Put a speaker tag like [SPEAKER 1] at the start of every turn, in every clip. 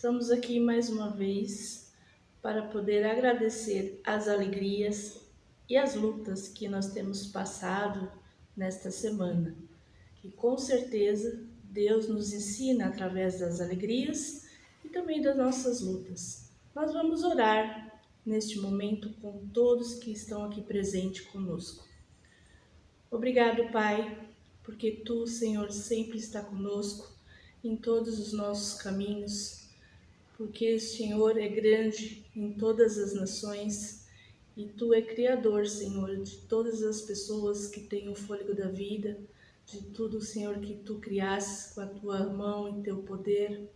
[SPEAKER 1] Estamos aqui mais uma vez para poder agradecer as alegrias e as lutas que nós temos passado nesta semana. Que com certeza Deus nos ensina através das alegrias e também das nossas lutas. Nós vamos orar neste momento com todos que estão aqui presentes conosco. Obrigado, Pai, porque Tu, Senhor, sempre está conosco em todos os nossos caminhos, porque o Senhor é grande em todas as nações e Tu é Criador, Senhor, de todas as pessoas que têm o fôlego da vida, de tudo, Senhor, que Tu criaste com a Tua mão e Teu poder.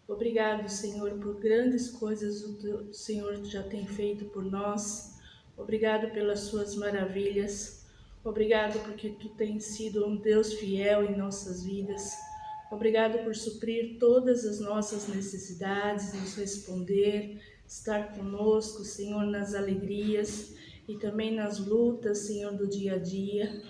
[SPEAKER 1] Obrigado, Senhor, por grandes coisas o Senhor já tem feito por nós. Obrigado pelas Suas maravilhas. Obrigado porque Tu tens sido um Deus fiel em nossas vidas. Obrigado por suprir todas as nossas necessidades, nos responder, estar conosco, Senhor, nas alegrias e também nas lutas, Senhor, do dia a dia.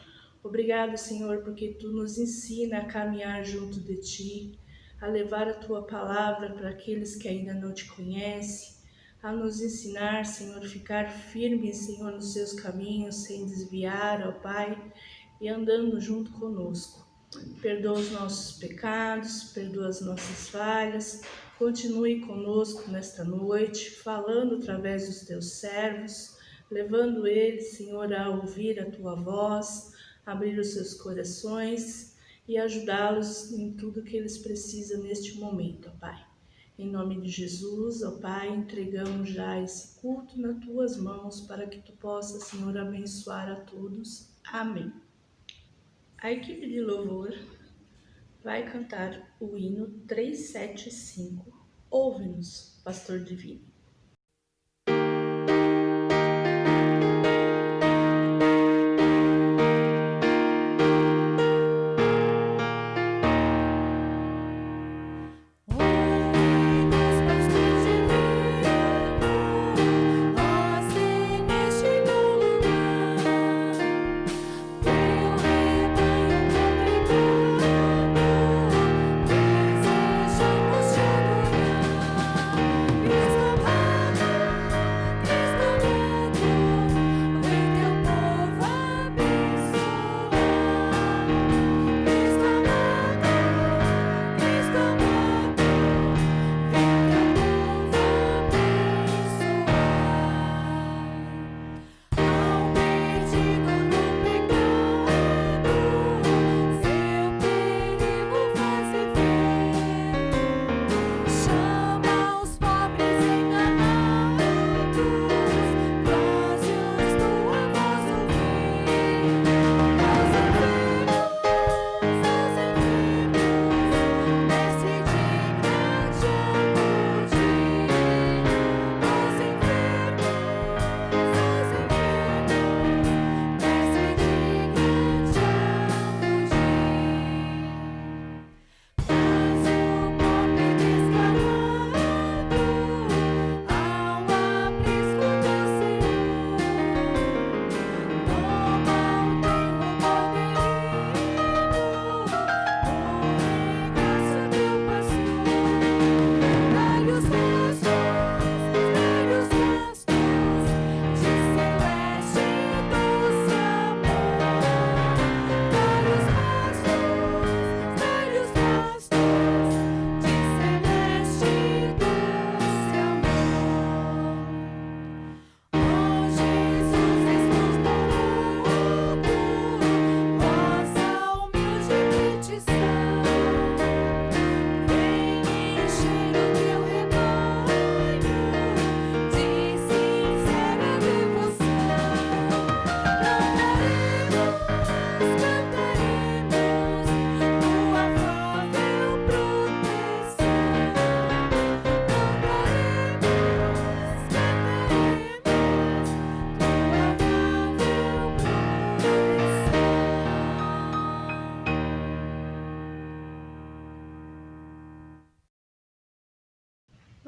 [SPEAKER 1] Obrigado, Senhor, porque Tu nos ensina a caminhar junto de Ti, a levar a Tua palavra para aqueles que ainda não Te conhecem, a nos ensinar, Senhor, ficar firmes, Senhor, nos Seus caminhos, sem desviar, ó Pai, e andando junto conosco. Perdoa os nossos pecados, perdoa as nossas falhas, continue conosco nesta noite, falando através dos Teus servos, levando eles, Senhor, a ouvir a Tua voz, abrir os seus corações e ajudá-los em tudo que eles precisam neste momento, ó Pai. Em nome de Jesus, ó Pai, entregamos já esse culto nas Tuas mãos para que Tu possa, Senhor, abençoar a todos. Amém. A equipe de louvor vai cantar o hino 375. Ouve-nos, Pastor Divino.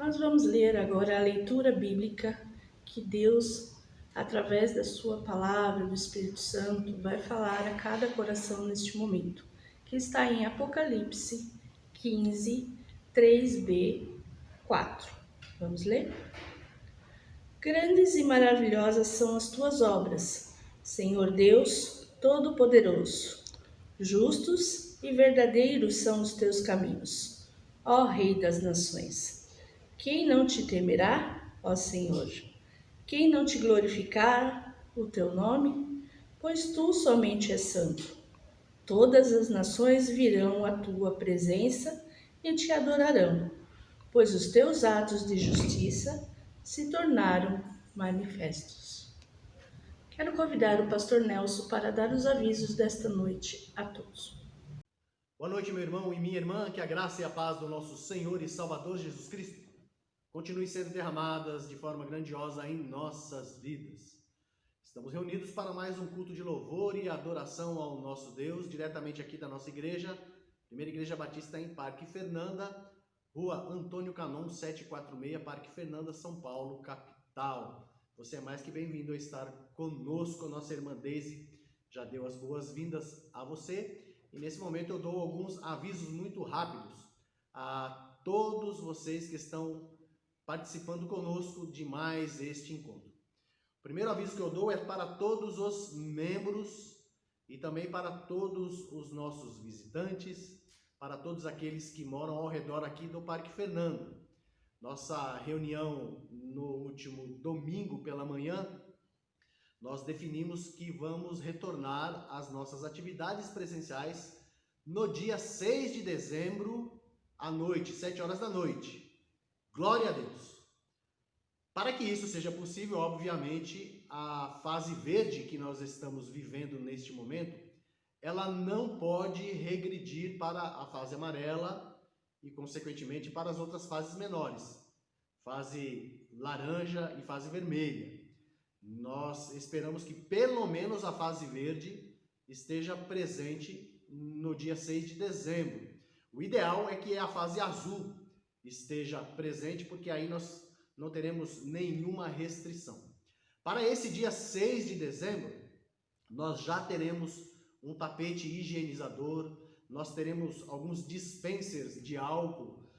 [SPEAKER 1] Nós vamos ler agora a leitura bíblica que Deus, através da sua palavra, do Espírito Santo, vai falar a cada coração neste momento, que está em Apocalipse 15, 3b, 4. Vamos ler? Grandes e maravilhosas são as tuas obras, Senhor Deus Todo-Poderoso. Justos e verdadeiros são os teus caminhos, ó Rei das nações. Quem não te temerá, ó Senhor? Quem não te glorificar o teu nome? Pois tu somente és santo. Todas as nações virão à tua presença e te adorarão, pois os teus atos de justiça se tornaram manifestos. Quero convidar o pastor Nelson para dar os avisos desta noite a todos.
[SPEAKER 2] Boa noite, meu irmão e minha irmã, que a graça e a paz do nosso Senhor e Salvador Jesus Cristo continue sendo derramadas de forma grandiosa em nossas vidas. Estamos reunidos para mais um culto de louvor e adoração ao nosso Deus, diretamente aqui da nossa igreja, Primeira Igreja Batista em Parque Fernanda, Rua Antônio Canon 746, Parque Fernanda, São Paulo, capital. Você é mais que bem-vindo a estar conosco. A nossa irmã Deise já deu as boas-vindas a você. E nesse momento eu dou alguns avisos muito rápidos a todos vocês que estão participando conosco de mais este encontro. O primeiro aviso que eu dou é para todos os membros e também para todos os nossos visitantes, para todos aqueles que moram ao redor aqui do Parque Fernando. Nossa reunião no último domingo pela manhã, nós definimos que vamos retornar às nossas atividades presenciais no dia 6 de dezembro, à noite, 7 horas da noite. Glória a Deus! Para que isso seja possível, obviamente, a fase verde que nós estamos vivendo neste momento, ela não pode regredir para a fase amarela e, consequentemente, para as outras fases menores, fase laranja e fase vermelha. Nós esperamos que pelo menos a fase verde esteja presente no dia 6 de dezembro. O ideal é que a fase azul esteja presente, porque aí nós não teremos nenhuma restrição. Para esse dia 6 de dezembro, nós já teremos um tapete higienizador, nós teremos alguns dispensers de álcool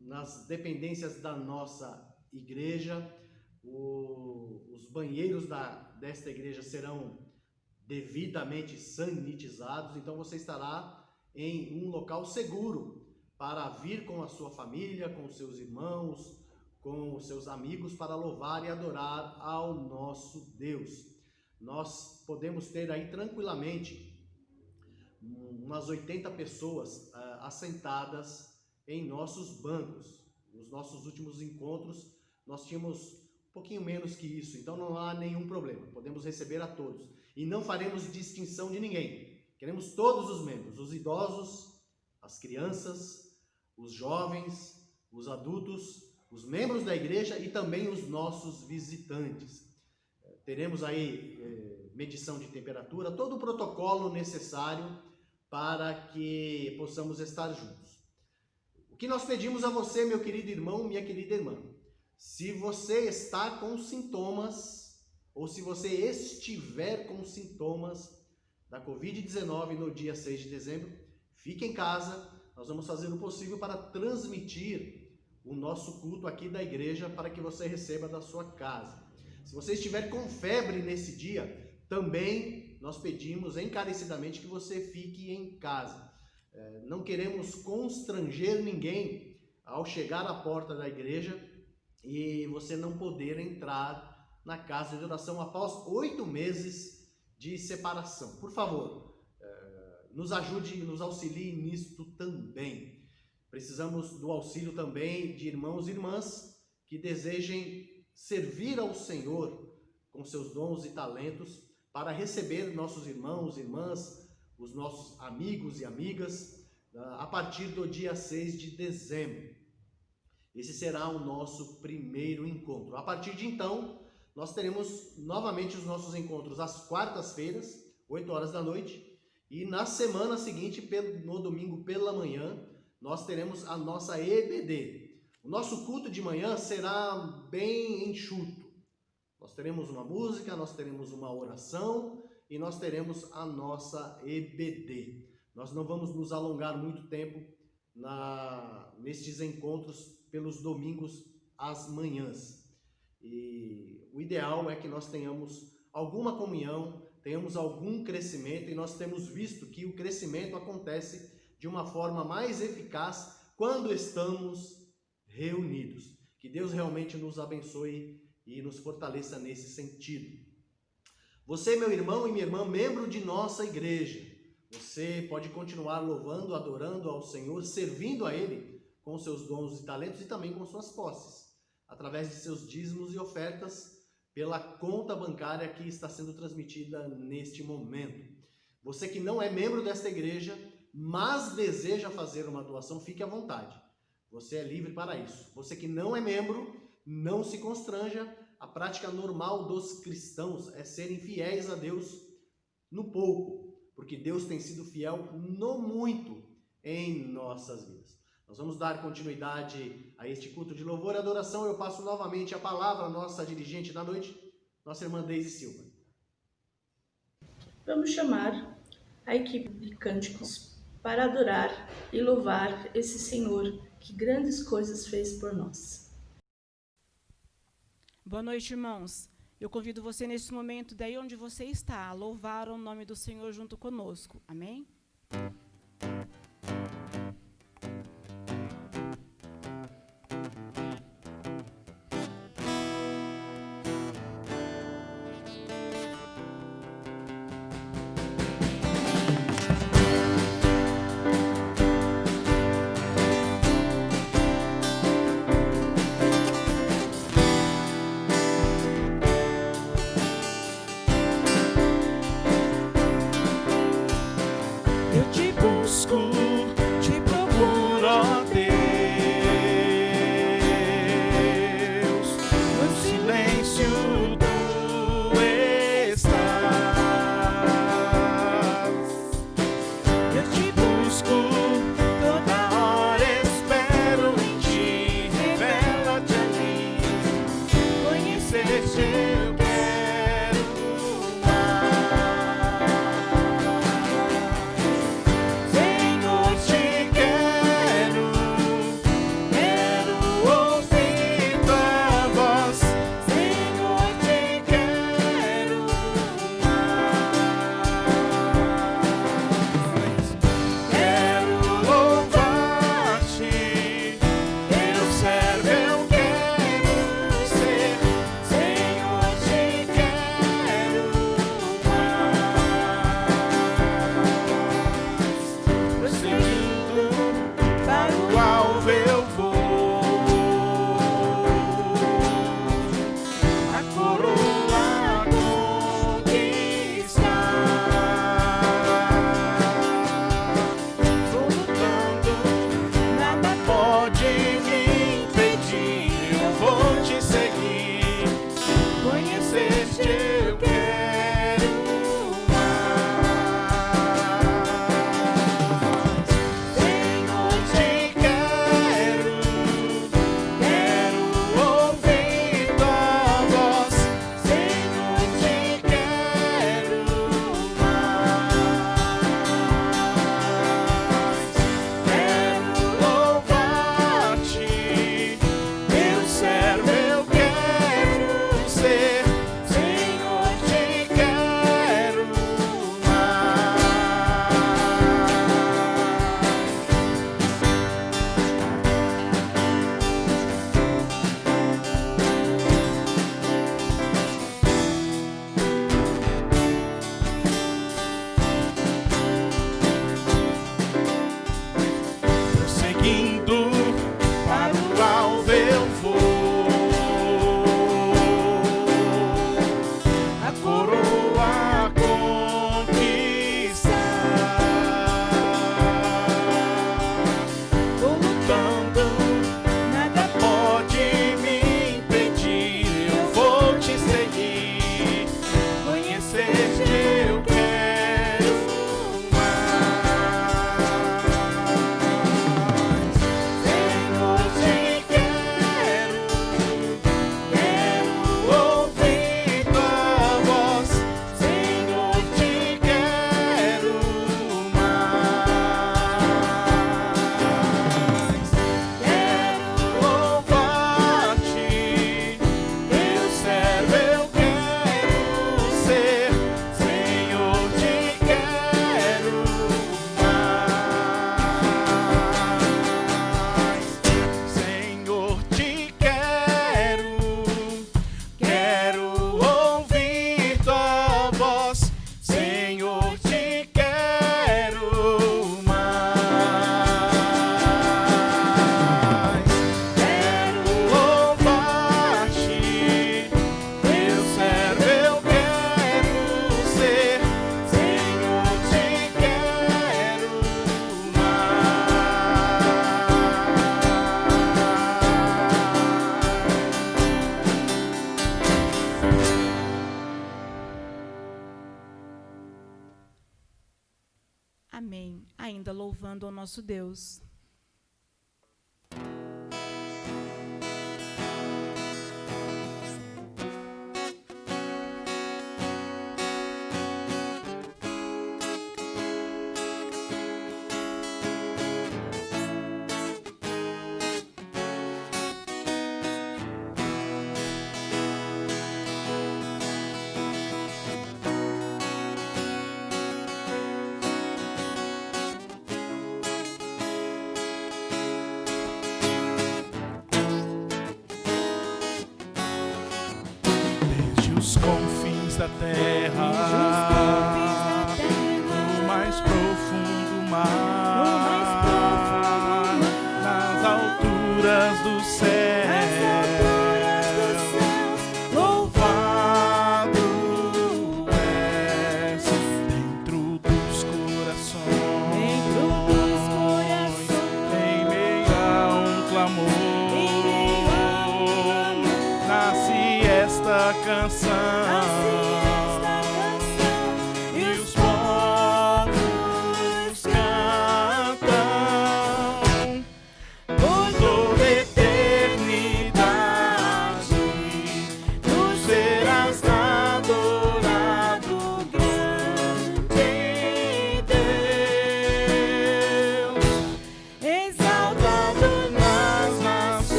[SPEAKER 2] nas dependências da nossa igreja. Os banheiros desta igreja serão devidamente sanitizados, então você estará em um local seguro para vir com a sua família, com os seus irmãos, com os seus amigos, para louvar e adorar ao nosso Deus. Nós podemos ter aí tranquilamente umas 80 pessoas assentadas em nossos bancos. Nos nossos últimos encontros, nós tínhamos um pouquinho menos que isso, então não há nenhum problema, podemos receber a todos. E não faremos distinção de ninguém, queremos todos os membros, os idosos, as crianças, os jovens, os adultos, os membros da igreja e também os nossos visitantes. Teremos aí medição de temperatura, todo o protocolo necessário para que possamos estar juntos. O que nós pedimos a você, meu querido irmão, minha querida irmã, se você está com sintomas, ou se você estiver com sintomas da Covid-19 no dia 6 de dezembro, fique em casa, nós vamos fazer o possível para transmitir o nosso culto aqui da igreja para que você receba da sua casa. Se você estiver com febre nesse dia, também nós pedimos encarecidamente que você fique em casa. Não queremos constranger ninguém ao chegar à porta da igreja e você não poder entrar na casa de oração após 8 meses de separação. Por favor, nos ajude, nos auxilie nisto também. Precisamos do auxílio também de irmãos e irmãs que desejem servir ao Senhor com seus dons e talentos para receber nossos irmãos e irmãs, os nossos amigos e amigas, a partir do dia 6 de dezembro. Esse será o nosso primeiro encontro. A partir de então, nós teremos novamente os nossos encontros às quartas-feiras, 8 horas da noite, e na semana seguinte, no domingo pela manhã, nós teremos a nossa EBD. O nosso culto de manhã será bem enxuto. Nós teremos uma música, nós teremos uma oração e nós teremos a nossa EBD. Nós não vamos nos alongar muito tempo nestes encontros pelos domingos às manhãs. E o ideal é que nós tenhamos alguma comunhão, tenhamos algum crescimento, e nós temos visto que o crescimento acontece de uma forma mais eficaz quando estamos reunidos. Que Deus realmente nos abençoe e nos fortaleça nesse sentido. Você, meu irmão e minha irmã, membro de nossa igreja, você pode continuar louvando, adorando ao Senhor, servindo a Ele com seus dons e talentos e também com suas posses, através de seus dízimos e ofertas pela conta bancária que está sendo transmitida neste momento. Você que não é membro desta igreja, mas deseja fazer uma doação, fique à vontade. Você é livre para isso. Você que não é membro, não se constranja. A prática normal dos cristãos é serem fiéis a Deus no pouco, porque Deus tem sido fiel no muito em nossas vidas. Nós vamos dar continuidade a este culto de louvor e adoração. Eu passo novamente a palavra à nossa dirigente da noite, nossa irmã Deise Silva.
[SPEAKER 1] Vamos chamar a equipe de cânticos para adorar e louvar esse Senhor que grandes coisas fez por nós.
[SPEAKER 3] Boa noite, irmãos. Eu convido você nesse momento, daí onde você está, a louvar o nome do Senhor junto conosco. Amém? Amém. Ainda louvando ao nosso Deus.
[SPEAKER 4] Os confins da terra, no mais profundo mar, nas alturas do céu, louvado és dentro dos corações, em meio a um clamor, nasce esta canção.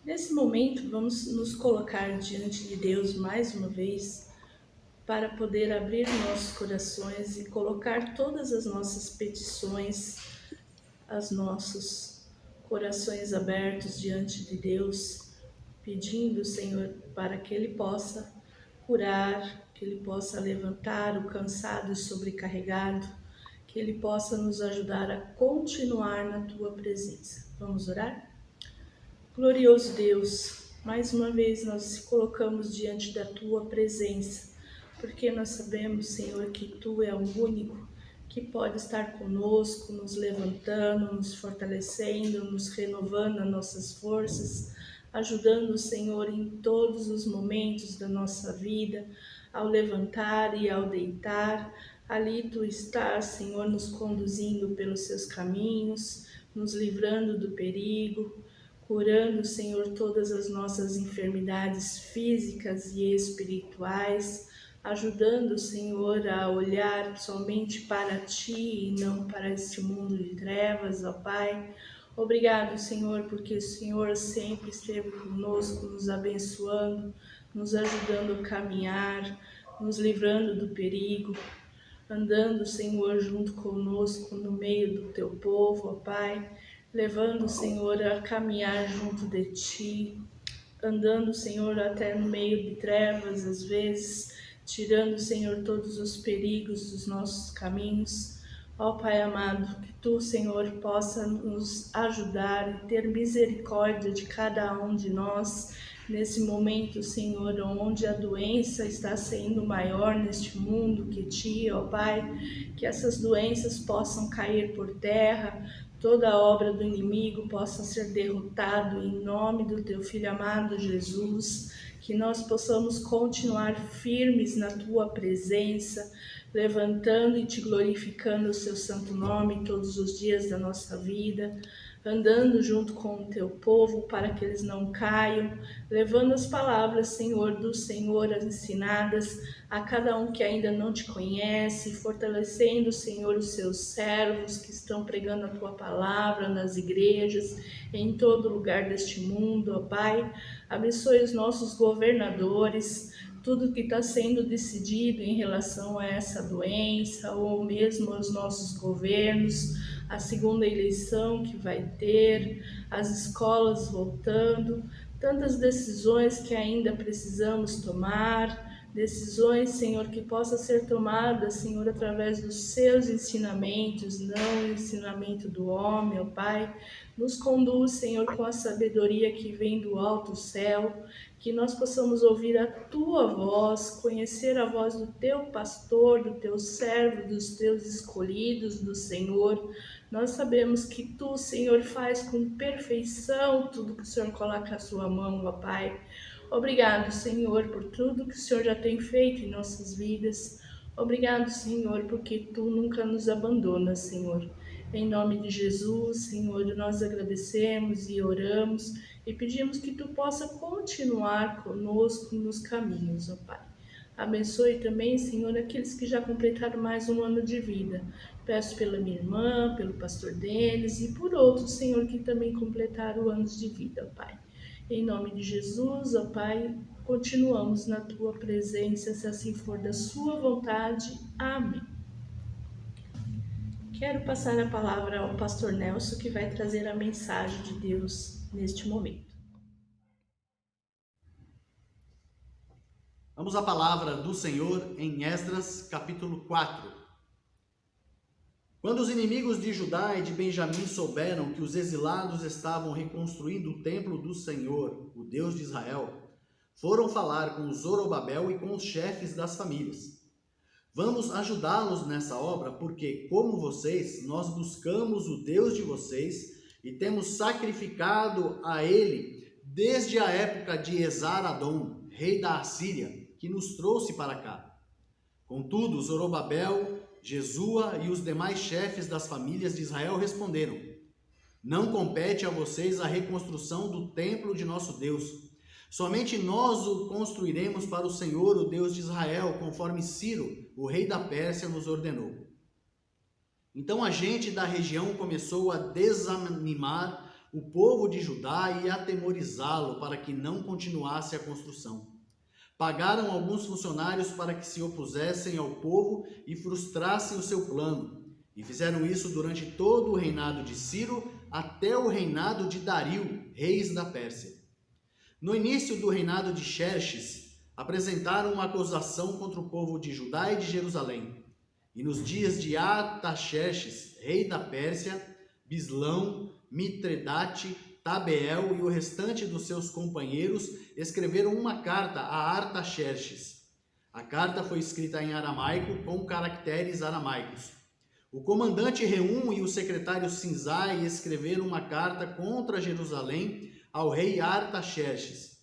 [SPEAKER 1] Nesse momento, vamos nos colocar diante de Deus mais uma vez para poder abrir nossos corações e colocar todas as nossas petições, os nossos corações abertos diante de Deus, pedindo, Senhor, para que Ele possa curar, que Ele possa levantar o cansado e sobrecarregado, que Ele possa nos ajudar a continuar na Tua presença. Vamos orar? Glorioso Deus, mais uma vez nós nos colocamos diante da Tua presença, porque nós sabemos, Senhor, que Tu é o único que pode estar conosco, nos levantando, nos fortalecendo, nos renovando as nossas forças, ajudando, Senhor, em todos os momentos da nossa vida, ao levantar e ao deitar. Ali Tu estás, Senhor, nos conduzindo pelos Seus caminhos, nos livrando do perigo, curando, Senhor, todas as nossas enfermidades físicas e espirituais, ajudando, Senhor, a olhar somente para Ti e não para este mundo de trevas, ó Pai. Obrigado, Senhor, porque o Senhor sempre esteve conosco, nos abençoando, nos ajudando a caminhar, nos livrando do perigo, andando, Senhor, junto conosco no meio do Teu povo, ó Pai, levando, Senhor, a caminhar junto de Ti, andando, Senhor, até no meio de trevas, às vezes, tirando, Senhor, todos os perigos dos nossos caminhos. Ó Pai amado, que Tu, Senhor, possa nos ajudar e ter misericórdia de cada um de nós nesse momento, Senhor, onde a doença está sendo maior neste mundo que Ti, ó Pai, que essas doenças possam cair por terra, toda a obra do inimigo possa ser derrotado em nome do Teu Filho amado Jesus, que nós possamos continuar firmes na Tua presença, levantando e Te glorificando o Seu santo nome todos os dias da nossa vida, andando junto com o Teu povo para que eles não caiam, levando as palavras, Senhor, do Senhor ensinadas a cada um que ainda não Te conhece, fortalecendo, Senhor, os Seus servos que estão pregando a Tua palavra nas igrejas, em todo lugar deste mundo, ó Pai. Abençoe os nossos governadores, tudo que está sendo decidido em relação a essa doença, ou mesmo os nossos governos, a segunda eleição que vai ter, as escolas voltando, tantas decisões que ainda precisamos tomar, decisões, Senhor, que possa ser tomadas, Senhor, através dos Seus ensinamentos, não o ensinamento do homem, ó Pai. Nos conduz, Senhor, com a sabedoria que vem do alto céu, que nós possamos ouvir a Tua voz, conhecer a voz do Teu pastor, do Teu servo, dos Teus escolhidos, do Senhor. Nós sabemos que Tu, Senhor, faz com perfeição tudo que o Senhor coloca à Sua mão, ó Pai. Obrigado, Senhor, por tudo que o Senhor já tem feito em nossas vidas. Obrigado, Senhor, porque Tu nunca nos abandonas, Senhor. Em nome de Jesus, Senhor, nós agradecemos e oramos e pedimos que Tu possa continuar conosco nos caminhos, ó Pai. Abençoe também, Senhor, aqueles que já completaram mais um ano de vida. Peço pela minha irmã, pelo pastor Denis e por outros, Senhor, que também completaram anos de vida, ó Pai. Em nome de Jesus, ó Pai, continuamos na Tua presença, se assim for da Sua vontade. Amém. Quero passar a palavra ao pastor Nelson, que vai trazer a mensagem de Deus neste momento.
[SPEAKER 2] Vamos à palavra do Senhor em Esdras, capítulo 4. Quando os inimigos de Judá e de Benjamim souberam que os exilados estavam reconstruindo o templo do Senhor, o Deus de Israel, foram falar com Zorobabel e com os chefes das famílias. Vamos ajudá-los nessa obra, porque, como vocês, nós buscamos o Deus de vocês e temos sacrificado a Ele desde a época de Esar-Adom, rei da Assíria, que nos trouxe para cá. Contudo, Zorobabel, Jesua e os demais chefes das famílias de Israel responderam: não compete a vocês a reconstrução do templo de nosso Deus. Somente nós o construiremos para o Senhor, o Deus de Israel, conforme Ciro, o rei da Pérsia, nos ordenou. Então a gente da região começou a desanimar o povo de Judá e atemorizá-lo para que não continuasse a construção. Pagaram alguns funcionários para que se opusessem ao povo e frustrassem o seu plano, e fizeram isso durante todo o reinado de Ciro até o reinado de Dario, reis da Pérsia. No início do reinado de Xerxes, apresentaram uma acusação contra o povo de Judá e de Jerusalém. E nos dias de Artaxerxes, rei da Pérsia, Bislão, Mitredate, Tabeel e o restante dos seus companheiros escreveram uma carta a Artaxerxes. A carta foi escrita em aramaico com caracteres aramaicos. O comandante Reum e o secretário Sinzai escreveram uma carta contra Jerusalém ao rei Artaxerxes.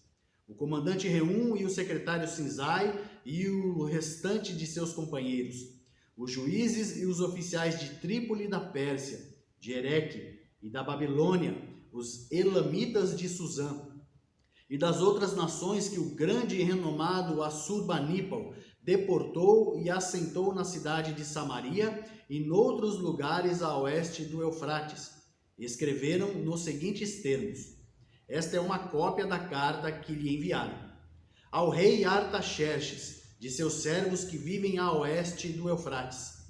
[SPEAKER 2] O comandante Reum e o secretário Sinzai e o restante de seus companheiros, os juízes e os oficiais de Trípoli da Pérsia, de Ereque e da Babilônia, os elamitas de Suzã, e das outras nações que o grande e renomado Assurbanipal deportou e assentou na cidade de Samaria e noutros lugares a oeste do Eufrates, escreveram nos seguintes termos. Esta é uma cópia da carta que lhe enviaram. Ao rei Artaxerxes, de seus servos que vivem a oeste do Eufrates.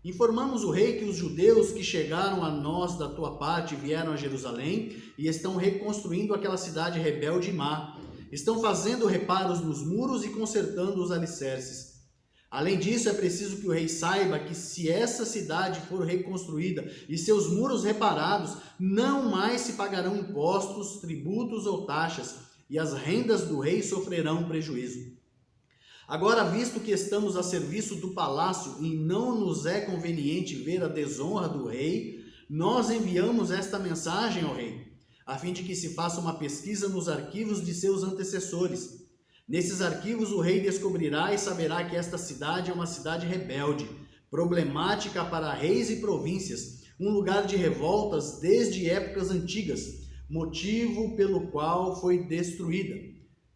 [SPEAKER 2] Informamos o rei que os judeus que chegaram a nós da tua parte vieram a Jerusalém e estão reconstruindo aquela cidade rebelde e má. Estão fazendo reparos nos muros e consertando os alicerces. Além disso, é preciso que o rei saiba que se essa cidade for reconstruída e seus muros reparados, não mais se pagarão impostos, tributos ou taxas, e as rendas do rei sofrerão prejuízo. Agora, visto que estamos a serviço do palácio e não nos é conveniente ver a desonra do rei, nós enviamos esta mensagem ao rei, a fim de que se faça uma pesquisa nos arquivos de seus antecessores. Nesses arquivos o rei descobrirá e saberá que esta cidade é uma cidade rebelde, problemática para reis e províncias, um lugar de revoltas desde épocas antigas, motivo pelo qual foi destruída.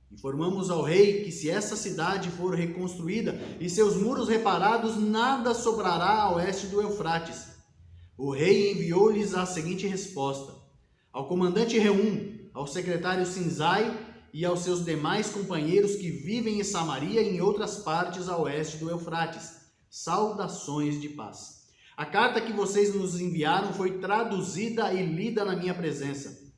[SPEAKER 2] Informamos ao rei que se essa cidade for reconstruída e seus muros reparados, nada sobrará a oeste do Eufrates. O rei enviou-lhes a seguinte resposta: ao comandante Reum, ao secretário Sinzai e aos seus demais companheiros que vivem em Samaria e em outras partes a oeste do Eufrates, saudações de paz. A carta que vocês nos enviaram foi traduzida e lida na minha presença.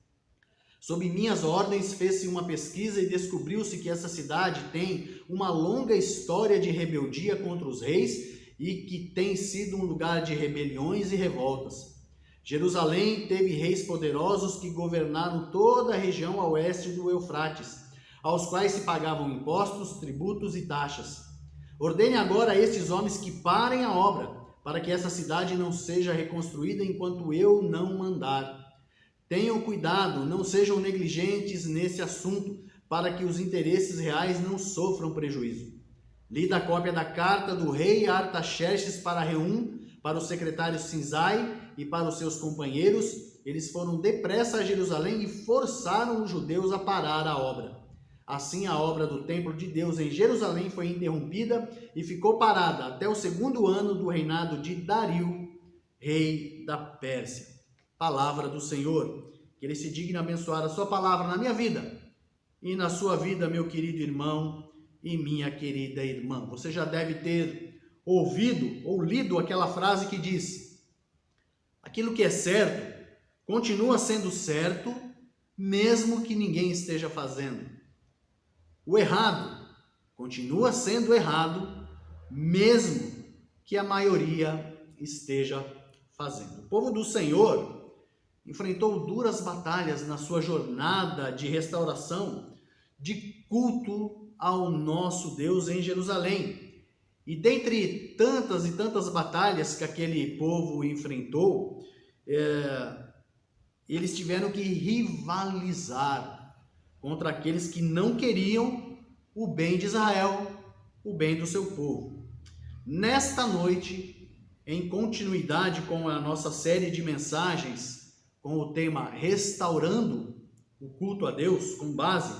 [SPEAKER 2] Sob minhas ordens, fez-se uma pesquisa e descobriu-se que essa cidade tem uma longa história de rebeldia contra os reis e que tem sido um lugar de rebeliões e revoltas. Jerusalém teve reis poderosos que governaram toda a região a oeste do Eufrates, aos quais se pagavam impostos, tributos e taxas. Ordene agora a estes homens que parem a obra, para que essa cidade não seja reconstruída enquanto eu não mandar. Tenham cuidado, não sejam negligentes nesse assunto, para que os interesses reais não sofram prejuízo. Lida a cópia da carta do rei Artaxerxes para Reum, para o secretário Sinzai e para os seus companheiros. Eles foram depressa a Jerusalém e forçaram os judeus a parar a obra. Assim, a obra do templo de Deus em Jerusalém foi interrompida e ficou parada até o 2º ano do reinado de Dario, rei da Pérsia. Palavra do Senhor. Que Ele se digne abençoar a sua palavra na minha vida e na sua vida, meu querido irmão e minha querida irmã. Você já deve ter ouvido ou lido aquela frase que diz: aquilo que é certo continua sendo certo, mesmo que ninguém esteja fazendo. O errado continua sendo errado, mesmo que a maioria esteja fazendo. O povo do Senhor enfrentou duras batalhas na sua jornada de restauração, de culto ao nosso Deus em Jerusalém. E dentre tantas e tantas batalhas que aquele povo enfrentou, eles tiveram que rivalizar contra aqueles que não queriam o bem de Israel, o bem do seu povo. Nesta noite, em continuidade com a nossa série de mensagens, com o tema Restaurando o Culto a Deus, com base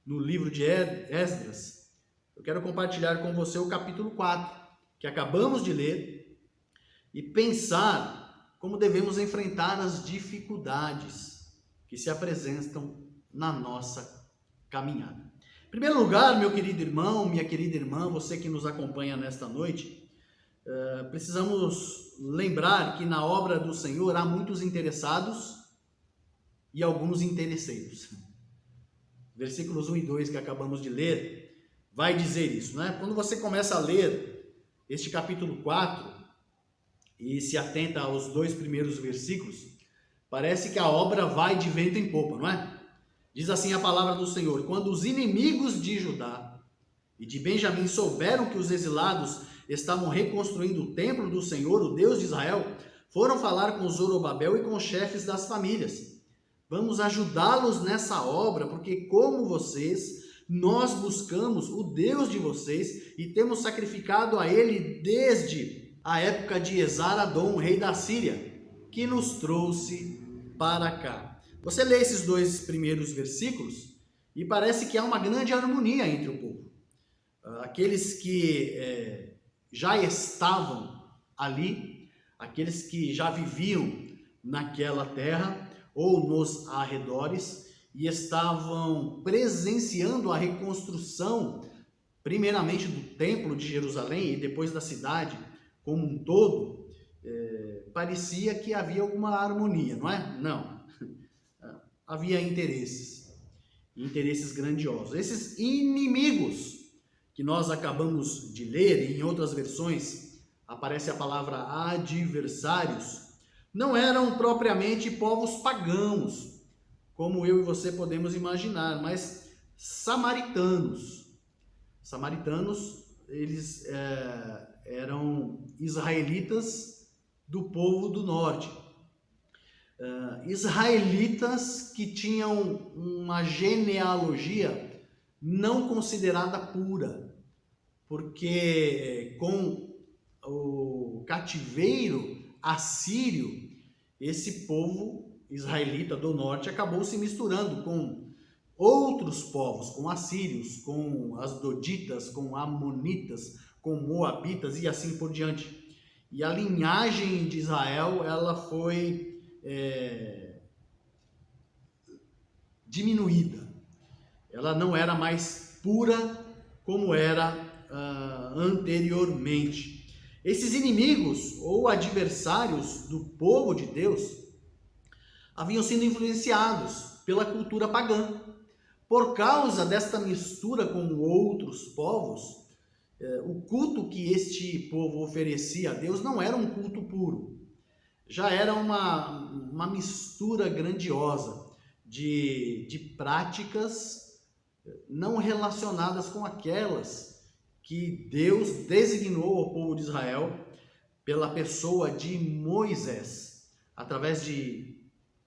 [SPEAKER 2] no livro de Esdras, eu quero compartilhar com você o capítulo 4, que acabamos de ler, e pensar como devemos enfrentar as dificuldades que se apresentam na nossa caminhada. Em primeiro lugar, meu querido irmão, minha querida irmã, você que nos acompanha nesta noite, precisamos lembrar que na obra do Senhor há muitos interessados e alguns interesseiros. Versículos 1 e 2 que acabamos de ler vai dizer isso, né? Quando você começa a ler este capítulo 4 e se atenta aos 2 primeiros versículos, parece que a obra vai de vento em popa, não é? Diz assim a palavra do Senhor: quando os inimigos de Judá e de Benjamim souberam que os exilados estavam reconstruindo o templo do Senhor, o Deus de Israel, foram falar com Zorobabel e com os chefes das famílias. Vamos ajudá-los nessa obra, porque como vocês, nós buscamos o Deus de vocês e temos sacrificado a Ele desde a época de Esar-Adom, rei da Síria, que nos trouxe para cá. Você lê esses 2 primeiros versículos e parece que há uma grande harmonia entre o povo. Aqueles que já estavam ali, aqueles que já viviam naquela terra ou nos arredores e estavam presenciando a reconstrução, primeiramente do Templo de Jerusalém e depois da cidade como um todo, parecia que havia alguma harmonia, não é? Não. Havia interesses grandiosos. Esses inimigos que nós acabamos de ler, e em outras versões aparece a palavra adversários, não eram propriamente povos pagãos, como eu e você podemos imaginar, mas samaritanos. Samaritanos, eles eram israelitas do povo do norte. Israelitas que tinham uma genealogia não considerada pura, porque com o cativeiro assírio, esse povo israelita do norte acabou se misturando com outros povos, com assírios, com asdoditas, com amonitas, com moabitas e assim por diante. E a linhagem de Israel, ela foi diminuída. Ela não era mais pura como era anteriormente. Esses inimigos ou adversários do povo de Deus haviam sido influenciados pela cultura pagã. Por causa desta mistura com outros povos, o culto que este povo oferecia a Deus não era um culto puro. Já era uma mistura grandiosa de práticas não relacionadas com aquelas que Deus designou ao povo de Israel pela pessoa de Moisés, através de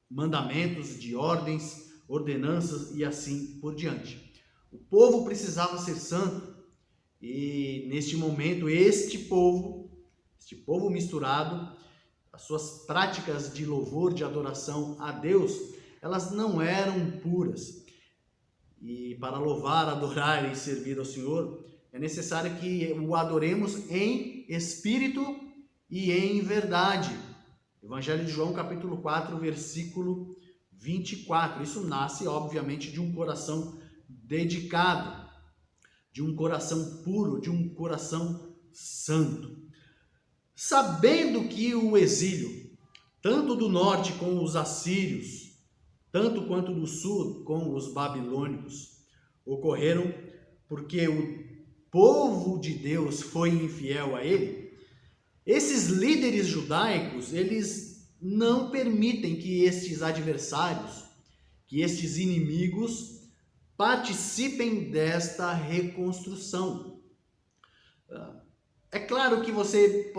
[SPEAKER 2] mandamentos, de ordens, ordenanças e assim por diante. O povo precisava ser santo e neste momento este povo misturado, as suas práticas de louvor, de adoração a Deus, elas não eram puras. E para louvar, adorar e servir ao Senhor, é necessário que o adoremos em espírito e em verdade. Evangelho de João, capítulo 4, versículo 24. Isso nasce, obviamente, de um coração dedicado, de um coração puro, de um coração santo. Sabendo que o exílio, tanto do norte com os assírios, tanto quanto do sul com os babilônicos, ocorreram porque o povo de Deus foi infiel a ele, esses líderes judaicos, eles não permitem que estes adversários, que estes inimigos participem desta reconstrução. É claro que você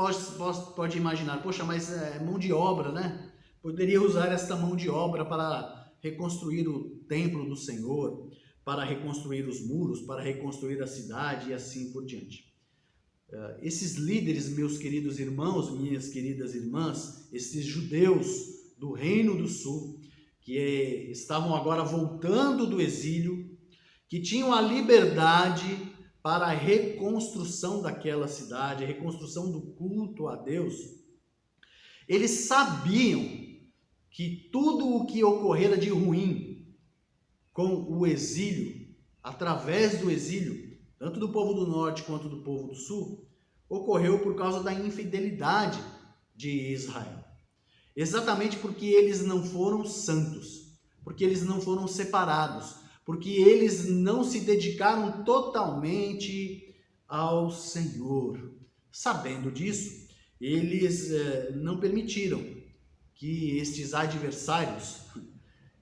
[SPEAKER 2] pode imaginar, poxa, mas é mão de obra, né? Poderia usar esta mão de obra para reconstruir o templo do Senhor, para reconstruir os muros, para reconstruir a cidade e assim por diante. Esses líderes, meus queridos irmãos, minhas queridas irmãs, esses judeus do Reino do Sul, que estavam agora voltando do exílio, que tinham a liberdade para a reconstrução daquela cidade, a reconstrução do culto a Deus, eles sabiam que tudo o que ocorrera de ruim com o exílio, através do exílio, tanto do povo do norte quanto do povo do sul, ocorreu por causa da infidelidade de Israel. Exatamente porque eles não foram santos, porque eles não foram separados, porque eles não se dedicaram totalmente ao Senhor. Sabendo disso, eles não permitiram que estes adversários,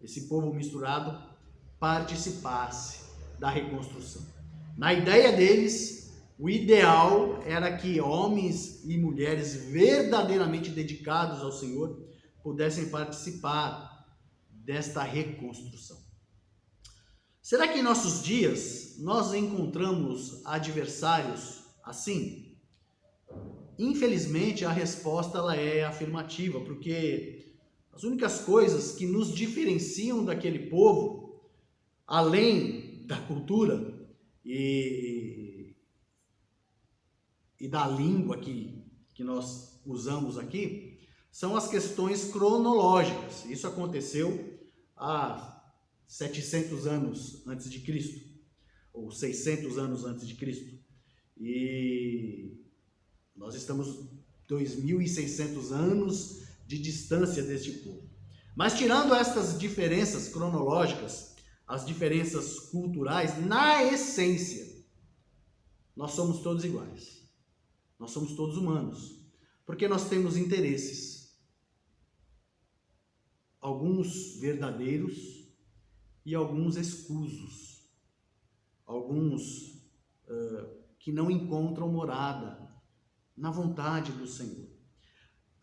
[SPEAKER 2] esse povo misturado, participasse da reconstrução. Na ideia deles, o ideal era que homens e mulheres verdadeiramente dedicados ao Senhor pudessem participar desta reconstrução. Será que em nossos dias nós encontramos adversários assim? Infelizmente, a resposta ela é afirmativa, porque as únicas coisas que nos diferenciam daquele povo, além da cultura e da língua que nós usamos aqui, são as questões cronológicas. Isso aconteceu há 700 anos antes de Cristo, ou 600 anos antes de Cristo. E nós estamos 2.600 anos de distância deste povo. Mas tirando estas diferenças cronológicas, as diferenças culturais, na essência, nós somos todos iguais. Nós somos todos humanos, porque nós temos interesses, alguns verdadeiros e alguns escusos, alguns que não encontram morada na vontade do Senhor.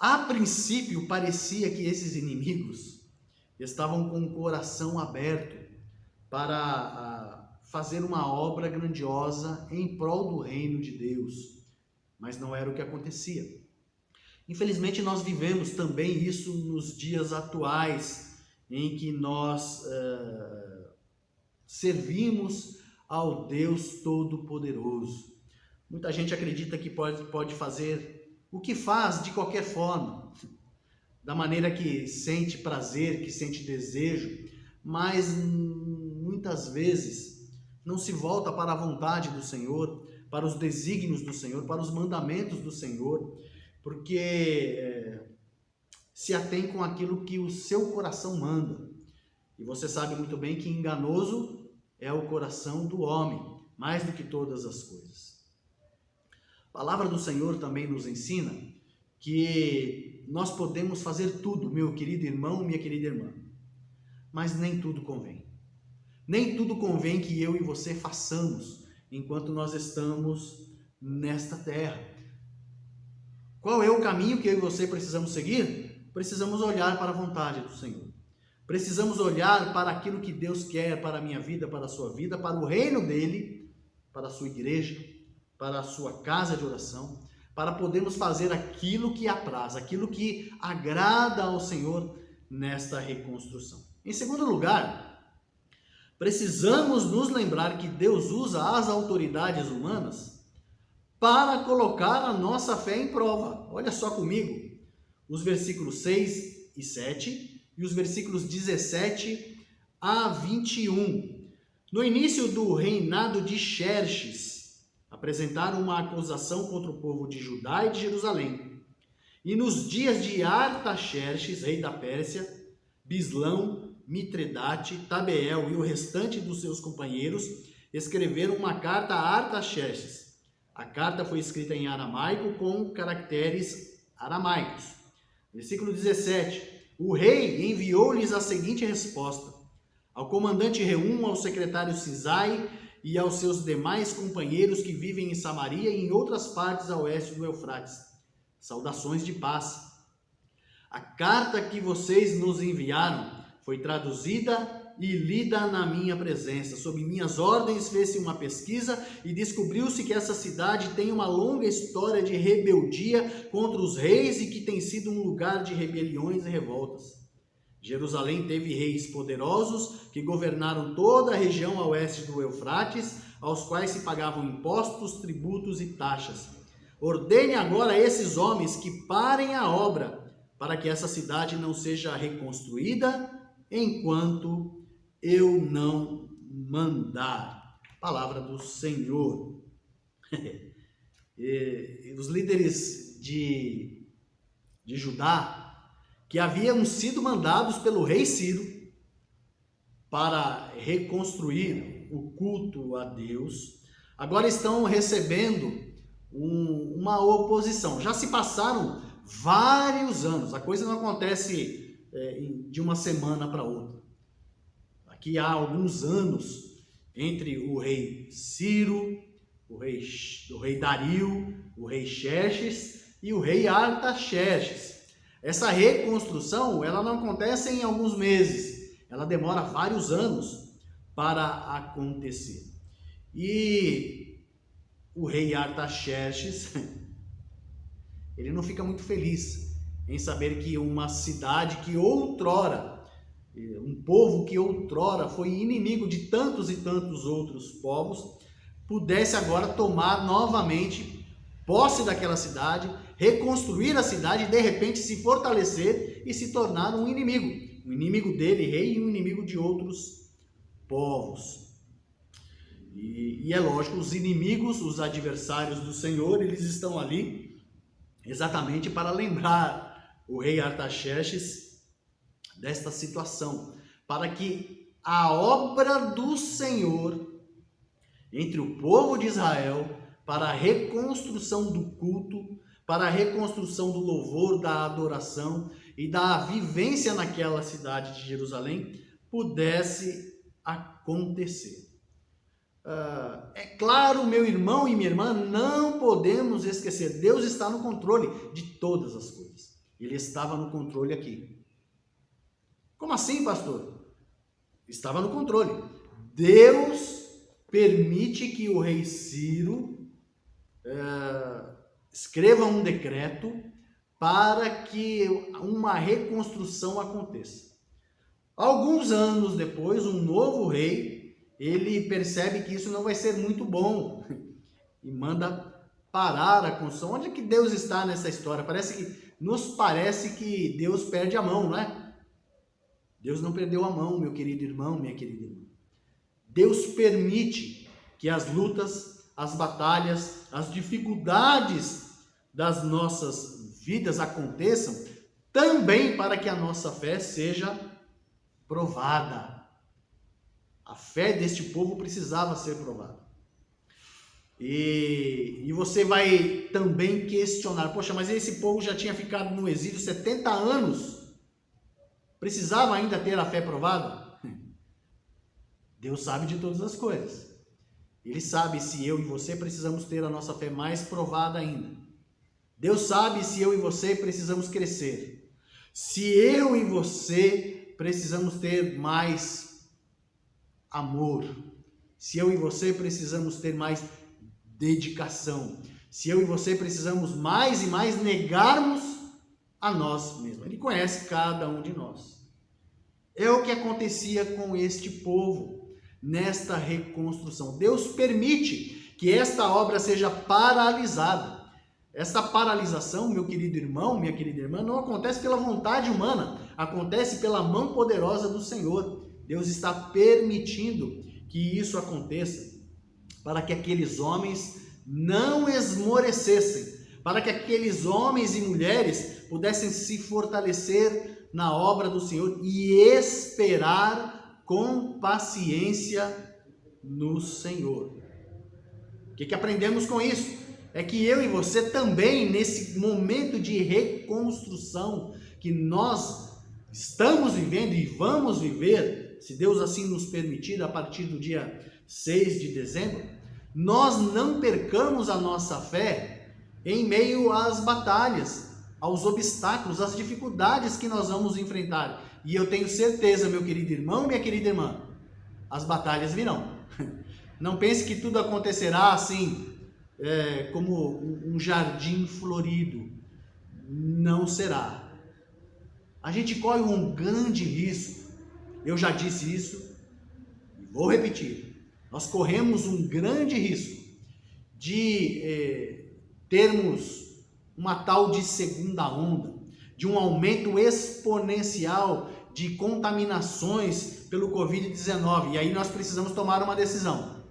[SPEAKER 2] A princípio, parecia que esses inimigos estavam com o coração aberto para fazer uma obra grandiosa em prol do reino de Deus, mas não era o que acontecia. Infelizmente, nós vivemos também isso nos dias atuais, em que nós servimos ao Deus Todo-Poderoso. Muita gente acredita que pode fazer o que faz de qualquer forma, da maneira que sente prazer, que sente desejo, mas muitas vezes não se volta para a vontade do Senhor, para os desígnios do Senhor, para os mandamentos do Senhor, porque se atém com aquilo que o seu coração manda. E você sabe muito bem que enganoso é o coração do homem, mais do que todas as coisas. A palavra do Senhor também nos ensina que nós podemos fazer tudo, meu querido irmão, minha querida irmã, mas nem tudo convém. Nem tudo convém que eu e você façamos enquanto nós estamos nesta terra. Qual é o caminho que eu e você precisamos seguir? Precisamos olhar para a vontade do Senhor. Precisamos olhar para aquilo que Deus quer para a minha vida, para a sua vida, para o reino dele, para a sua igreja, para a sua casa de oração, para podermos fazer aquilo que apraz, aquilo que agrada ao Senhor nesta reconstrução. Em segundo lugar, precisamos nos lembrar que Deus usa as autoridades humanas para colocar a nossa fé em prova. Olha só comigo, os versículos 6 e 7 e os versículos 17 a 21. No início do reinado de Xerxes, apresentaram uma acusação contra o povo de Judá e de Jerusalém. E nos dias de Artaxerxes, rei da Pérsia, Bislão, Mitredate, Tabeel e o restante dos seus companheiros escreveram uma carta a Artaxerxes. A carta foi escrita em aramaico com caracteres aramaicos. Versículo 17. O rei enviou-lhes a seguinte resposta: ao comandante Reum, ao secretário Sisai e aos seus demais companheiros que vivem em Samaria e em outras partes a oeste do Eufrates. Saudações de paz. A carta que vocês nos enviaram foi traduzida e lida na minha presença. Sob minhas ordens fez-se uma pesquisa e descobriu-se que essa cidade tem uma longa história de rebeldia contra os reis e que tem sido um lugar de rebeliões e revoltas. Jerusalém teve reis poderosos que governaram toda a região a oeste do Eufrates, aos quais se pagavam impostos, tributos e taxas. Ordene agora a esses homens que parem a obra, para que essa cidade não seja reconstruída enquanto eu não mandar. Palavra do Senhor. E os líderes de Judá, que haviam sido mandados pelo rei Ciro para reconstruir o culto a Deus, agora estão recebendo uma oposição. Já se passaram vários anos, a coisa não acontece de uma semana para outra. Aqui há alguns anos entre o rei Ciro, o rei Dario, o rei Xerxes e o rei Artaxerxes. Essa reconstrução, ela não acontece em alguns meses, ela demora vários anos para acontecer. E o rei Artaxerxes, ele não fica muito feliz em saber que uma cidade que outrora, um povo que outrora foi inimigo de tantos e tantos outros povos, pudesse agora tomar novamente posse daquela cidade, reconstruir a cidade e de repente se fortalecer e se tornar um inimigo dele, rei, e um inimigo de outros povos. E é lógico, os inimigos, os adversários do Senhor, eles estão ali exatamente para lembrar o rei Artaxerxes desta situação, para que a obra do Senhor entre o povo de Israel, para a reconstrução do culto, para a reconstrução do louvor, da adoração e da vivência naquela cidade de Jerusalém, pudesse acontecer. É claro, meu irmão e minha irmã, não podemos esquecer, Deus está no controle de todas as coisas. Ele estava no controle aqui. Como assim, pastor? Estava no controle. Deus permite que o rei Ciro escreva um decreto para que uma reconstrução aconteça. Alguns anos depois, um novo rei, ele percebe que isso não vai ser muito bom e manda parar a construção. Onde é que Deus está nessa história? Nos parece que Deus perde a mão, não é? Deus não perdeu a mão, meu querido irmão, minha querida irmã. Deus permite que as lutas, as batalhas, as dificuldades das nossas vidas aconteçam também para que a nossa fé seja provada. A fé deste povo precisava ser provada. E você vai também questionar, poxa, mas esse povo já tinha ficado no exílio 70 anos, precisava ainda ter a fé provada? Deus sabe de todas as coisas. Ele sabe se eu e você precisamos ter a nossa fé mais provada ainda. Deus sabe se eu e você precisamos crescer. Se eu e você precisamos ter mais amor, se eu e você precisamos ter mais dedicação, se eu e você precisamos mais e mais negarmos a nós mesmos. Ele conhece cada um de nós. É o que acontecia com este povo nesta reconstrução. Deus permite que esta obra seja paralisada. Esta paralisação, meu querido irmão, minha querida irmã, não acontece pela vontade humana, acontece pela mão poderosa do Senhor. Deus está permitindo que isso aconteça para que aqueles homens não esmorecessem, para que aqueles homens e mulheres pudessem se fortalecer na obra do Senhor e esperar com paciência no Senhor. O que aprendemos com isso? É que eu e você também, nesse momento de reconstrução que nós estamos vivendo e vamos viver, se Deus assim nos permitir, a partir do dia 6 de dezembro, nós não percamos a nossa fé em meio às batalhas, aos obstáculos, às dificuldades que nós vamos enfrentar. E eu tenho certeza, meu querido irmão, minha querida irmã, as batalhas virão. Não pense que tudo acontecerá assim, como um jardim florido. Não será. A gente corre um grande risco. Eu já disse isso e vou repetir. Nós corremos um grande risco de termos uma tal de segunda onda, de um aumento exponencial de contaminações pelo Covid-19. E aí nós precisamos tomar uma decisão.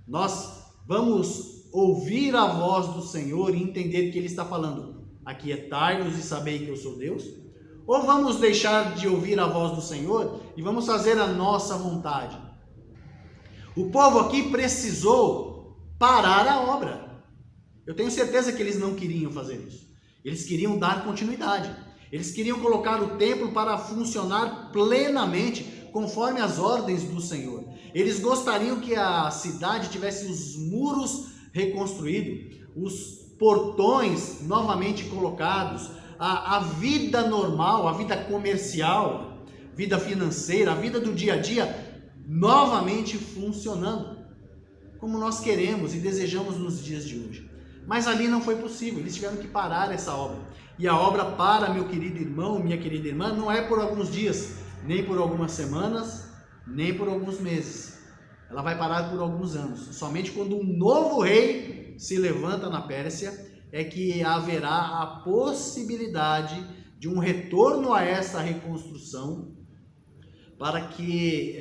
[SPEAKER 2] Nós vamos ouvir a voz do Senhor e entender que Ele está falando: aquietai-vos e sabei que eu sou Deus? Ou vamos deixar de ouvir a voz do Senhor e vamos fazer a nossa vontade? O povo aqui precisou parar a obra. Eu tenho certeza que eles não queriam fazer isso. Eles queriam dar continuidade. Eles queriam colocar o templo para funcionar plenamente conforme as ordens do Senhor. Eles gostariam que a cidade tivesse os muros reconstruídos, os portões novamente colocados, a vida normal, a vida comercial, vida financeira, a vida do dia a dia novamente funcionando, como nós queremos e desejamos nos dias de hoje. Mas ali não foi possível, eles tiveram que parar essa obra. E a obra para, meu querido irmão, minha querida irmã, não é por alguns dias, nem por algumas semanas, nem por alguns meses. ela vai parar por alguns anos. Somente quando um novo rei se levanta na Pérsia é que haverá a possibilidade de um retorno a essa reconstrução, para que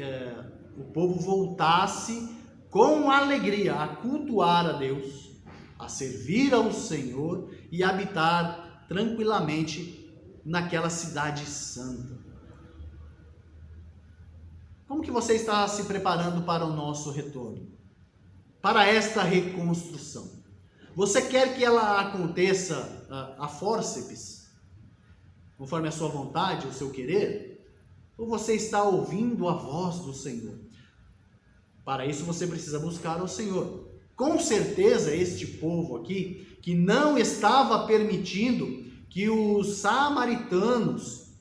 [SPEAKER 2] o povo voltasse com alegria a cultuar a Deus, a servir ao Senhor e habitar tranquilamente naquela cidade santa. Como que você está se preparando para o nosso retorno? Para esta reconstrução? Você quer que ela aconteça a fórceps, conforme a sua vontade, o seu querer? Ou você está ouvindo a voz do Senhor? Para isso você precisa buscar o Senhor. Com certeza este povo aqui, que não estava permitindo que os samaritanos,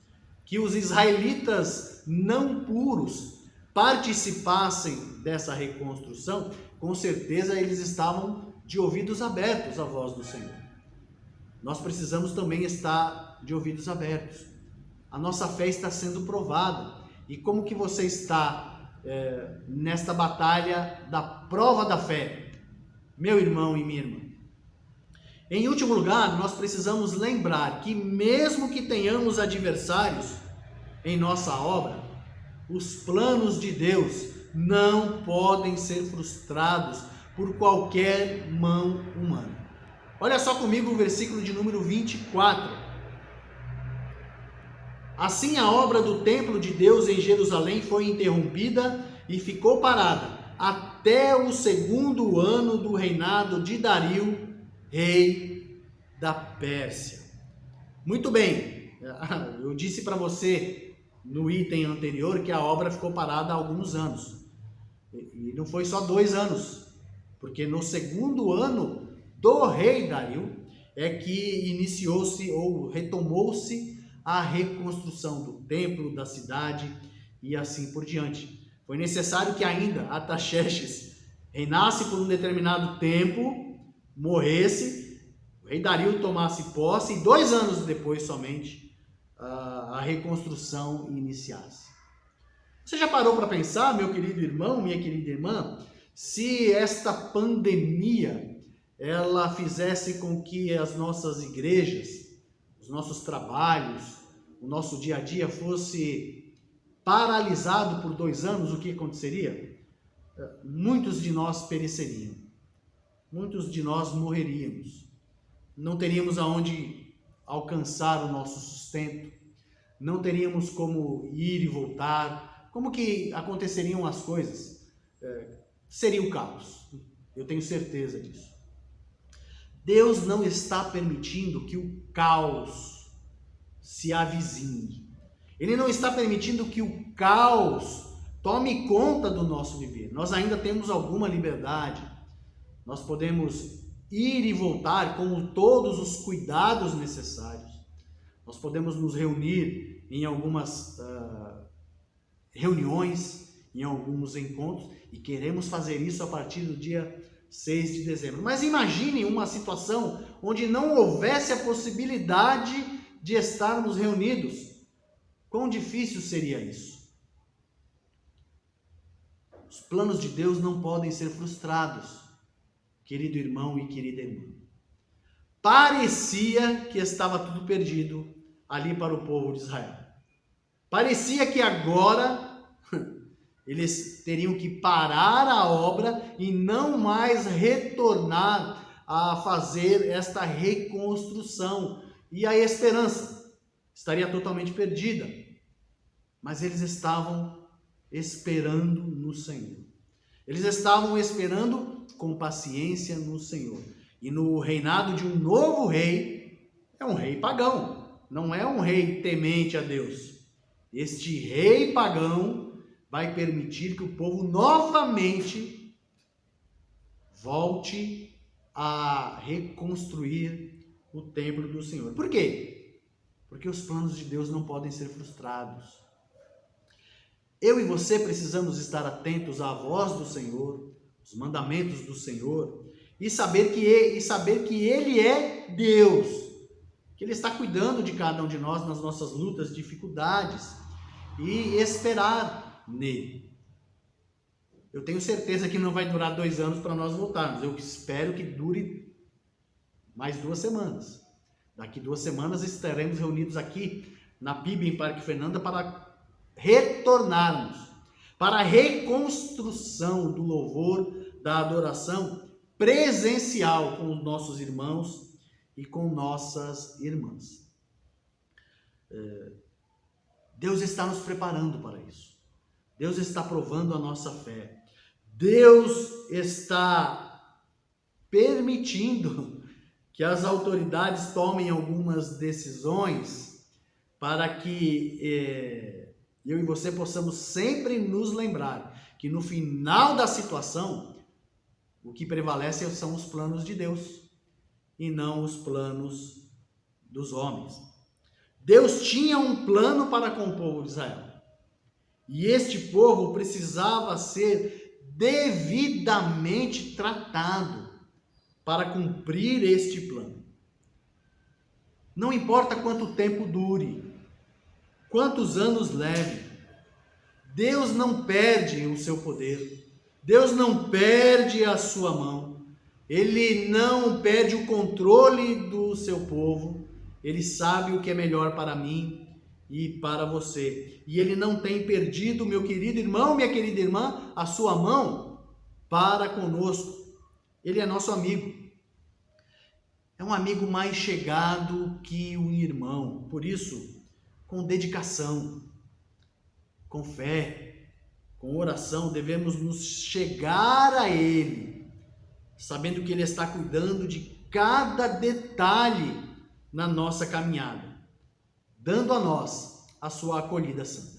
[SPEAKER 2] que os israelitas não puros participassem dessa reconstrução, com certeza eles estavam de ouvidos abertos à voz do Senhor. Nós precisamos também estar de ouvidos abertos. A nossa fé está sendo provada. E como que você está nesta batalha da prova da fé, meu irmão e minha irmã? Em último lugar, nós precisamos lembrar que mesmo que tenhamos adversários em nossa obra, os planos de Deus não podem ser frustrados por qualquer mão humana. Olha só comigo o versículo de número 24. Assim a obra do templo de Deus em Jerusalém foi interrompida e ficou parada até o 2º ano do reinado de Dario, rei da Pérsia. Muito bem, eu disse para você no item anterior que a obra ficou parada há alguns anos. E não foi só 2 anos, porque no 2º ano do rei Dario é que iniciou-se ou retomou-se a reconstrução do templo, da cidade e assim por diante. Foi necessário que ainda Artaxerxes reinasse por um determinado tempo, morresse, o rei Dario tomasse posse e 2 anos depois somente a reconstrução iniciasse. Você já parou para pensar, meu querido irmão, minha querida irmã, se esta pandemia ela fizesse com que as nossas igrejas, os nossos trabalhos, o nosso dia a dia fosse paralisado por 2 anos, o que aconteceria? Muitos de nós pereceriam, muitos de nós morreríamos, não teríamos aonde alcançar o nosso sustento, não teríamos como ir e voltar. Como que aconteceriam as coisas? Seria o caos, eu tenho certeza disso. Deus não está permitindo que o caos se avizinhe. Ele não está permitindo que o caos tome conta do nosso viver. Nós ainda temos alguma liberdade. Nós podemos ir e voltar com todos os cuidados necessários. Nós podemos nos reunir em algumas reuniões, em alguns encontros, e queremos fazer isso a partir do dia 6 de dezembro. Mas imagine uma situação onde não houvesse a possibilidade de estarmos reunidos. Quão difícil seria isso? Os planos de Deus não podem ser frustrados, querido irmão e querida irmã. Parecia que estava tudo perdido ali para o povo de Israel. Parecia que agora eles teriam que parar a obra e não mais retornar a fazer esta reconstrução. E a esperança estaria totalmente perdida. Mas eles estavam esperando no Senhor. Eles estavam esperando com paciência no Senhor. E no reinado de um novo rei, é um rei pagão, não é um rei temente a Deus. Este rei pagão vai permitir que o povo novamente volte a reconstruir o templo do Senhor. Por quê? Porque os planos de Deus não podem ser frustrados. Eu e você precisamos estar atentos à voz do Senhor, os mandamentos do Senhor, e saber que Ele é Deus, que Ele está cuidando de cada um de nós nas nossas lutas, dificuldades, e esperar nele. Eu tenho certeza que não vai durar 2 anos para nós voltarmos. Eu espero que dure mais 2 semanas. Daqui 2 semanas estaremos reunidos aqui na PIB em Parque Fernanda para retornarmos para a reconstrução do louvor, da adoração presencial com os nossos irmãos e com nossas irmãs. Deus está nos preparando para isso. Deus está provando a nossa fé. Deus está permitindo que as autoridades tomem algumas decisões para que eu e você possamos sempre nos lembrar que no final da situação, o que prevalece são os planos de Deus e não os planos dos homens. Deus tinha um plano para com o povo de Israel. E este povo precisava ser devidamente tratado para cumprir este plano. Não importa quanto tempo dure, quantos anos leve, Deus não perde o seu poder, Deus não perde a sua mão, Ele não perde o controle do seu povo, Ele sabe o que é melhor para mim e para você. E Ele não tem perdido, meu querido irmão, minha querida irmã, a sua mão para conosco. Ele é nosso amigo. É um amigo mais chegado que um irmão. Por isso, com dedicação, com fé, com oração, devemos nos chegar a Ele, sabendo que Ele está cuidando de cada detalhe na nossa caminhada, dando a nós a sua acolhida santa.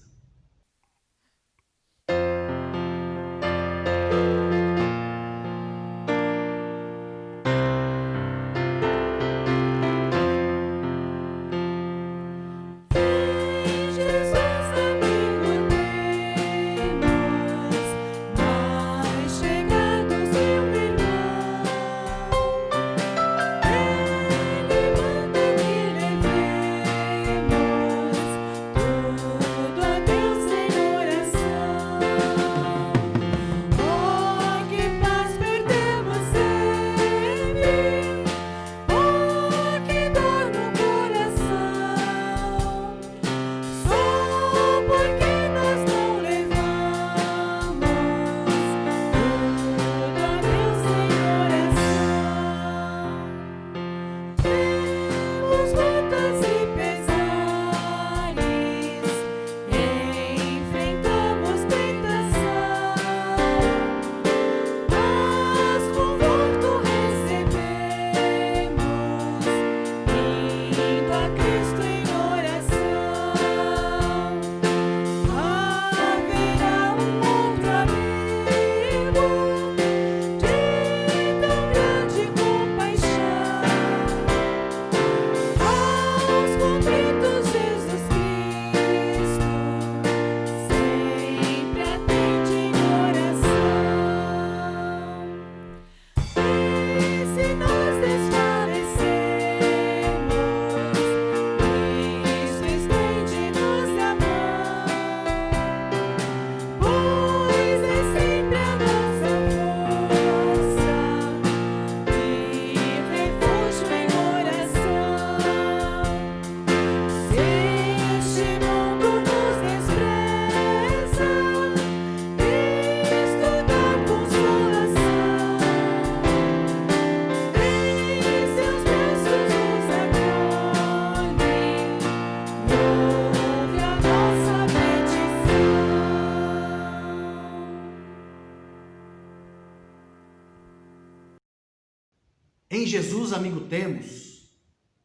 [SPEAKER 2] Em Jesus, amigo, temos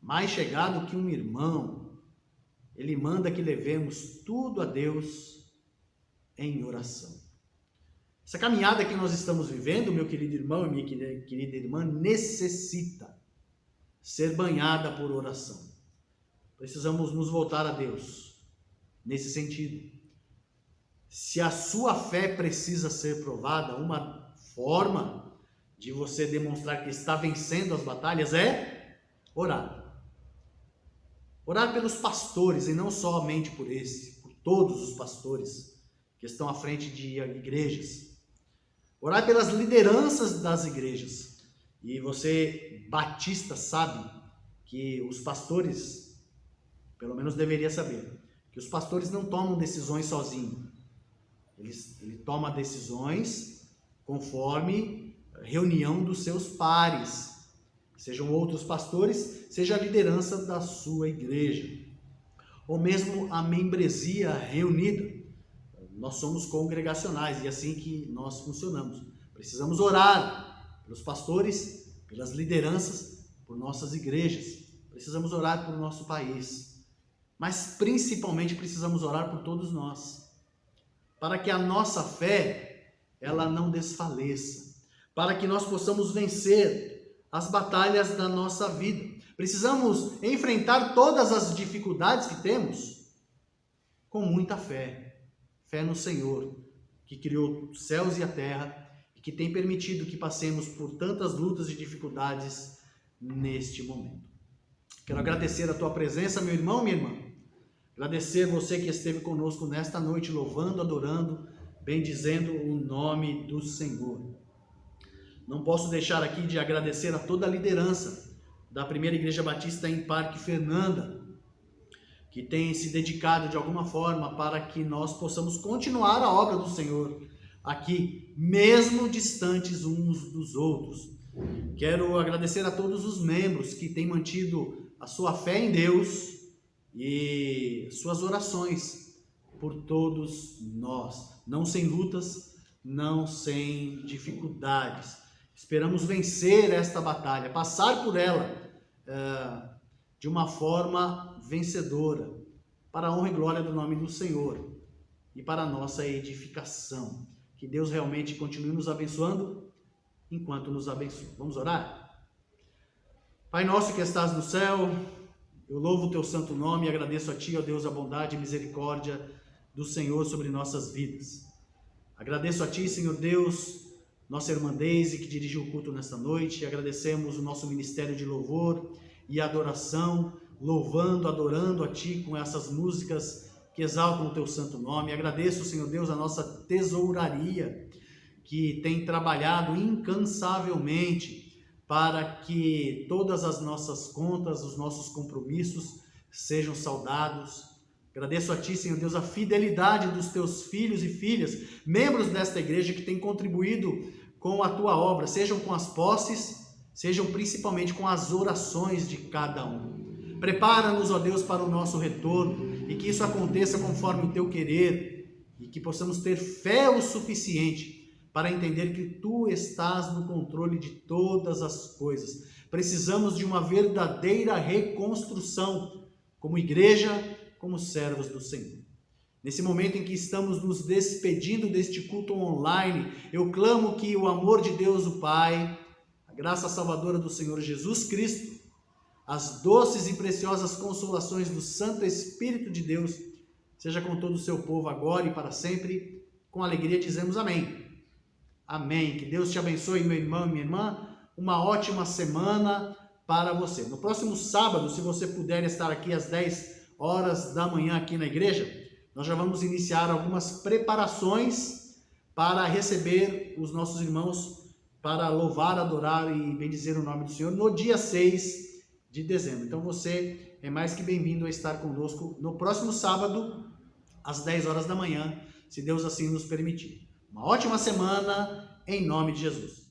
[SPEAKER 2] mais chegado que um irmão. Ele manda que levemos tudo a Deus em oração. Essa caminhada que nós estamos vivendo, meu querido irmão e minha querida irmã, necessita ser banhada por oração. Precisamos nos voltar a Deus nesse sentido. Se a sua fé precisa ser provada, uma forma de você demonstrar que está vencendo as batalhas é orar. Orar pelos pastores, e não somente por esse, por todos os pastores que estão à frente de igrejas. Orar pelas lideranças das igrejas. E você, batista, sabe que os pastores, pelo menos deveria saber, que os pastores não tomam decisões sozinhos. Ele toma decisões conforme reunião dos seus pares, sejam outros pastores, seja a liderança da sua igreja, ou mesmo a membresia reunida. Nós somos congregacionais e é assim que nós funcionamos. Precisamos orar pelos pastores, pelas lideranças, por nossas igrejas. Precisamos orar por nosso país. Mas principalmente precisamos orar por todos nós, para que a nossa fé ela não desfaleça, para que nós possamos vencer as batalhas da nossa vida. Precisamos enfrentar todas as dificuldades que temos com muita fé. Fé no Senhor, que criou os céus e a terra e que tem permitido que passemos por tantas lutas e dificuldades neste momento. Quero agradecer a tua presença, meu irmão, minha irmã. Agradecer você que esteve conosco nesta noite, louvando, adorando, bendizendo o nome do Senhor. Não posso deixar aqui de agradecer a toda a liderança da Primeira Igreja Batista em Parque Fernanda, que tem se dedicado de alguma forma para que nós possamos continuar a obra do Senhor aqui, mesmo distantes uns dos outros. Quero agradecer a todos os membros que têm mantido a sua fé em Deus e suas orações por todos nós, não sem lutas, não sem dificuldades. Esperamos vencer esta batalha, passar por ela de uma forma vencedora, para a honra e glória do nome do Senhor e para a nossa edificação. Que Deus realmente continue nos abençoando enquanto nos abençoa. Vamos orar? Pai nosso que estás no céu, eu louvo o teu santo nome e agradeço a ti, ó Deus, a bondade e misericórdia do Senhor sobre nossas vidas. Agradeço a ti, Senhor Deus, nossa irmã Deise, que dirige o culto nesta noite. Agradecemos o nosso ministério de louvor e adoração, louvando, adorando a ti com essas músicas que exaltam o teu santo nome. Agradeço, Senhor Deus, a nossa tesouraria, que tem trabalhado incansavelmente para que todas as nossas contas, os nossos compromissos sejam saldados. Agradeço a ti, Senhor Deus, a fidelidade dos teus filhos e filhas, membros desta igreja que têm contribuído com a tua obra, sejam com as posses, sejam principalmente com as orações de cada um. Prepara-nos, ó Deus, para o nosso retorno e que isso aconteça conforme o teu querer e que possamos ter fé o suficiente para entender que tu estás no controle de todas as coisas. Precisamos de uma verdadeira reconstrução como igreja, como servos do Senhor. Nesse momento em que estamos nos despedindo deste culto online, eu clamo que o amor de Deus, o Pai, a graça salvadora do Senhor Jesus Cristo, as doces e preciosas consolações do Santo Espírito de Deus, seja com todo o seu povo agora e para sempre. Com alegria dizemos amém. Amém. Que Deus te abençoe, meu irmão e minha irmã. Uma ótima semana para você. No próximo sábado, se você puder estar aqui às 10 horas da manhã aqui na igreja, nós já vamos iniciar algumas preparações para receber os nossos irmãos para louvar, adorar e bendizer o nome do Senhor no dia 6 de dezembro. Então você é mais que bem-vindo a estar conosco no próximo sábado, às 10 horas da manhã, se Deus assim nos permitir. Uma ótima semana, em nome de Jesus.